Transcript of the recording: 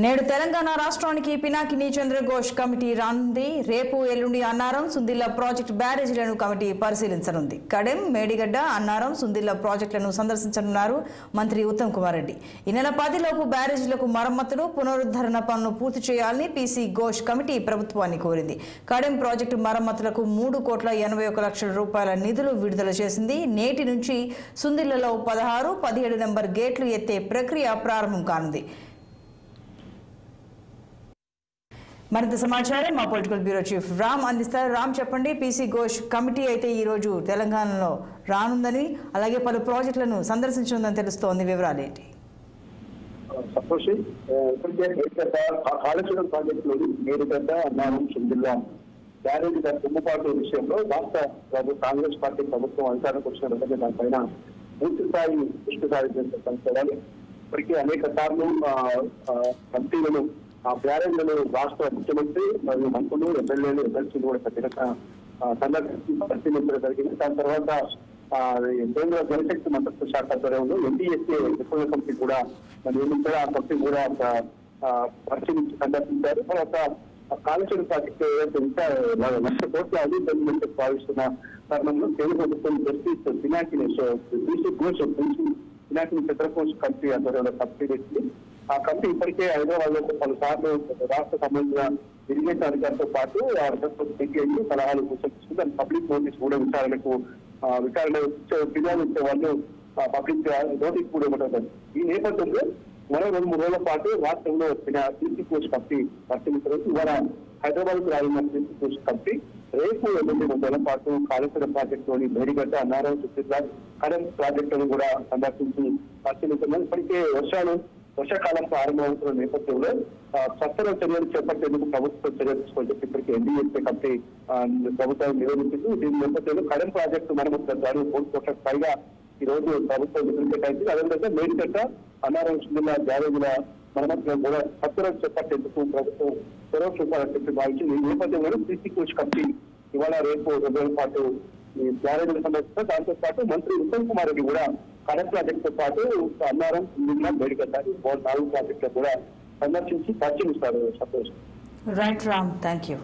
నేడు తెలంగాణ రాష్ట్రానికి పినాకిని చంద్రఘోష్ కమిటీ రానుంది. రేపు ఎల్లుండి అన్నారం సుందిల్ల ప్రాజెక్టు బ్యారేజీలను కమిటీ పరిశీలించనుంది. కడెం, మేడిగడ్డ, అన్నారం, సుందిల్ల ప్రాజెక్టులను సందర్శించనున్నారు మంత్రి ఉత్తమ్ కుమార్ రెడ్డి. ఈ నెల 10 లోపు బ్యారేజీలకు మరమ్మతులు, పునరుద్ధరణ పనులు పూర్తి చేయాలని పీసీ ఘోష్ కమిటీ ప్రభుత్వాన్ని కోరింది. కడెం ప్రాజెక్టు మరమ్మతులకు 3,81,00,000 రూపాయల నిధులు విడుదల చేసింది. నేటి నుంచి సుందిల్లలో 16, 17 నెంబర్ గేట్లు ఎత్తే ప్రక్రియ ప్రారంభం కానుంది. మరింత సమాచారం మా పొలిటికల్ బ్యూరో చీఫ్ రామ్ అందిస్తారు. రామ్, చెప్పండి, పీసీ ఘోష్ కమిటీ అయితే ఈ రోజు తెలంగాణలో రానుందని, అలాగే పలు ప్రాజెక్టులను సందర్శించనుందని తెలుస్తోంది. వివరాలు ఏంటి? కాళేశ్వరం ప్రాజెక్టులోని మేడిగడ్డ, అన్నారం, సుందిల్ల బ్యారేజీ తుమ్మపాటు విషయంలో రాష్ట్ర కాంగ్రెస్ పార్టీ ప్రభుత్వం అధికారంలోకి వచ్చిన దానిపైన పూర్తి స్థాయి దృష్టి సారించాలి. ఇప్పటికీ అనేక సార్లు కమిటీలను ఆ బ్యారేజ్లను రాష్ట్ర ముఖ్యమంత్రి మరియు మంత్రులు, ఎమ్మెల్యేలు, ఎమ్మెల్సీలు కూడా ఖచ్చితంగా పరిశీలించడం జరిగింది. దాని తర్వాత కేంద్ర జలశక్తి మంత్రిత్వ శాఖ ఆధ్వర్యంలో NDSA నిపుణుల కమిటీ కూడా నియమించారు. ఆ కమిటీ కూడా పరిశీలించి సందర్శించారు. తర్వాత కాళేశ్వరం ప్రాజెక్టు ఇంకా 1,00,000 కోట్ల అభివృద్ధి భావిస్తున్న తరుణంలో కేంద్ర ప్రభుత్వం జస్టిస్ పినాకిని చంద్రఘోష్ కమిటీ ఆధ్వర్యంలో కమిటీ వేసింది. ఆ కమిటీ ఇప్పటికే హైదరాబాద్ లో పలుసార్లు రాష్ట్ర సంబంధించిన ఇరిగేషన్ అధికారులతో పాటు సలహాలు సూచించింది. దాని పబ్లిక్ నోటీస్ కూడా విచారణ ఫిర్యాదు ఇచ్చే వాళ్ళు పబ్లిక్ నోటీస్ కూడా ఇవ్వడం. ఈ నేపథ్యంలో మరో 2-3 రోజుల పాటు రాష్ట్రంలో పీసీ ఘోష్ కమిటీ పరిశీలించవచ్చు. ఇవాళ హైదరాబాద్ కు రానున్న పీసీ ఘోష్ కమిటీ రేపు 8 రోజుల పాటు కాళేశ్వరం ప్రాజెక్టులోని మేడిగడ్డ, అన్నారం, సుందిల్ల, కడెం ప్రాజెక్టులను కూడా సందర్శించి పరిశీలించారు. ఇప్పటికే వర్షాకాలం ప్రారంభమవుతున్న నేపథ్యంలో సత్వర చర్యలు చేపట్టేందుకు ప్రభుత్వం చర్యలు తీసుకోవాలని చెప్పి ఇప్పటికే NDSA కమిటీ ప్రభుత్వాన్ని నివేదించింది. దీని నేపథ్యంలో కడెం ప్రాజెక్టు మరమ్మతుల ద్వారా 3 కోట్లకు పైగా ఈ రోజు ప్రభుత్వం నిధులు కేటాయించింది. అదేవిధంగా మేడిగడ్డ, అన్నారం, సుందిల్ల బ్యారేజీల మరమ్మతులను కూడా సత్వర చేపట్టేందుకు ప్రభుత్వం చొరవ చూపాలని చెప్పి భావించింది. ఈ నేపథ్యంలో పీసీ ఘోష్ కమిటీ ఇవాళ రేపు 2 రోజుల పాటు ఈ బ్యారేజీలు సందర్శిస్తారు. దాంతో పాటు మంత్రి ఉత్తమ్ కుమార్ రెడ్డి కూడా కడెం ప్రాజెక్టుతో పాటు అన్నారం, సుందిల్ల, మేడిగడ్డ 4 ప్రాజెక్టులు కూడా సందర్శించి పరిశీలిస్తారు. సంతోషం. Right Ram, thank you.